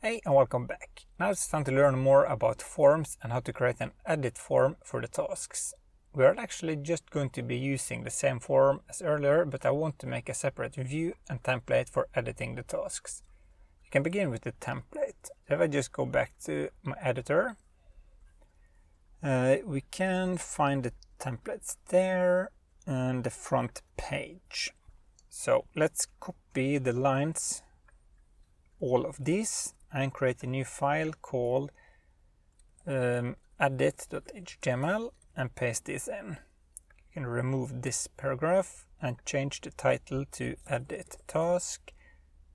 Hey and welcome back. Now it's time to learn more about forms and how to create an edit form for the tasks. We are actually just going to be using the same form as earlier, but I want to make a separate view and template for editing the tasks. You can begin with the template. If I just go back to my editor, we can find the templates there and the front page. So let's copy the lines, all of these, and create a new file called edit.html and paste this in. You can remove this paragraph and change the title to edit task,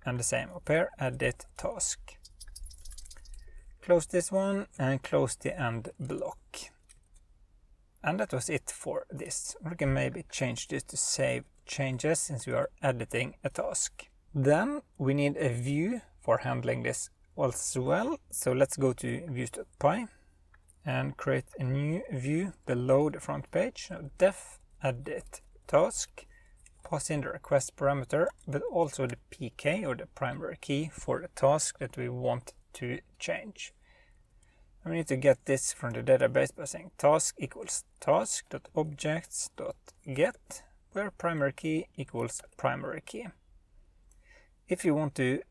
and the same up here, edit task. Close this one and close the end block. And that was it for this. We can maybe change this to save changes since we are editing a task. Then we need a view for handling this as well. So let's go to views.py and create a new view below the front page. So def edit task, pass in the request parameter, but also the PK or the primary key for the task that we want to change. And we need to get this from the database by saying task equals task.objects.get, where primary key equals primary key. If you want to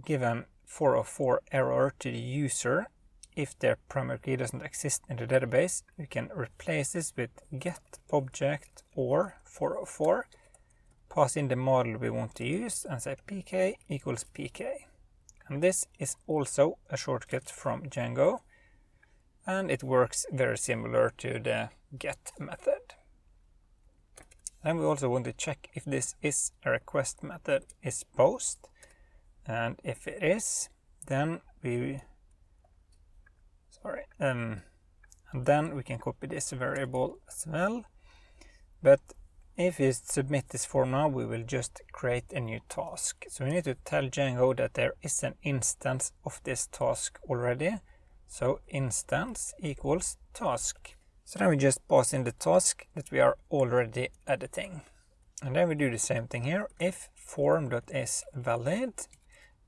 give an 404 error to the user if their primary key doesn't exist in the database, you can replace this with get object or 404, pass in the model we want to use and say pk equals pk. And this is also a shortcut from Django, and it works very similar to the get method. Then we also want to check if this is a request method is post, and if it is, then and then we can copy this variable as well. But if we submit this form now, we will just create a new task. So we need to tell Django that there is an instance of this task already. So instance equals task. So then we just pass in the task that we are already editing. And then we do the same thing here. If form.isValid,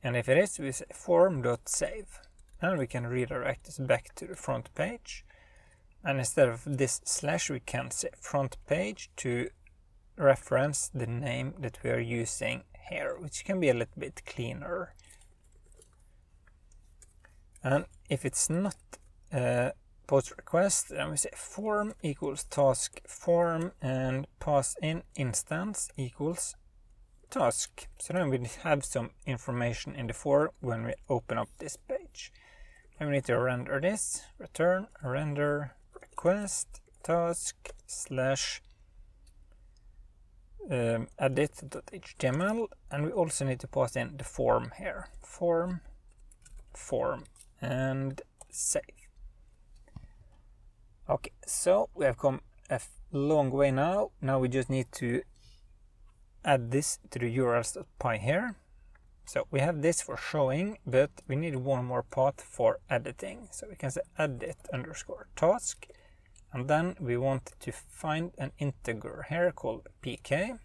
and if it is, we say form.save. And we can redirect this back to the front page. And instead of this slash, we can say front page to reference the name that we are using here, which can be a little bit cleaner. And if it's not post request, then we say form equals task form and pass in instance equals task. So then we have some information in the form when we open up this page. Then we need to render this, return render request task slash edit.html, and we also need to pass in the form here, form and save. Okay, so we have come a long way now. Now we just need to add this to the urls.py here. So we have this for showing, but we need one more path for editing. So we can say edit underscore task, and then we want to find an integer here called pk,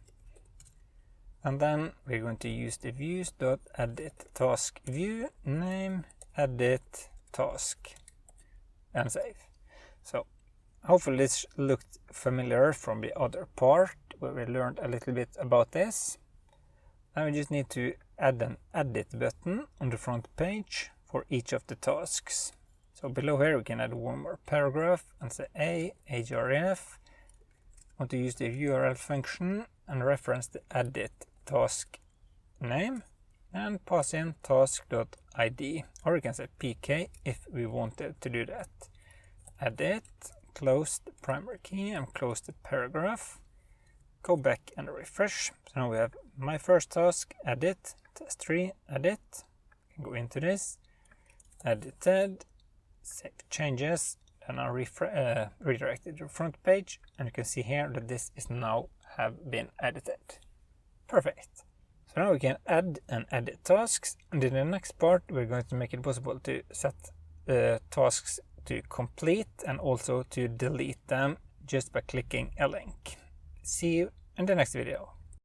and then we're going to use the views.edit task view name edit task and save. So hopefully this looked familiar from the other part where we learned a little bit about this. Now we just need to add an edit button on the front page for each of the tasks. So below here we can add one more paragraph and say href. Want to use the URL function and reference the edit task name and pass in task.id, or we can say pk if we wanted to do that. Edit, close the primary key and close the paragraph. Go back and refresh. So now we have my first task, edit, test3, edit. I can go into this, edited, save changes, and I'll redirect it to the front page, and you can see here that this is now have been edited. Perfect. So now we can add and edit tasks, and in the next part we're going to make it possible to set tasks to complete and also to delete them just by clicking a link. See you in the next video.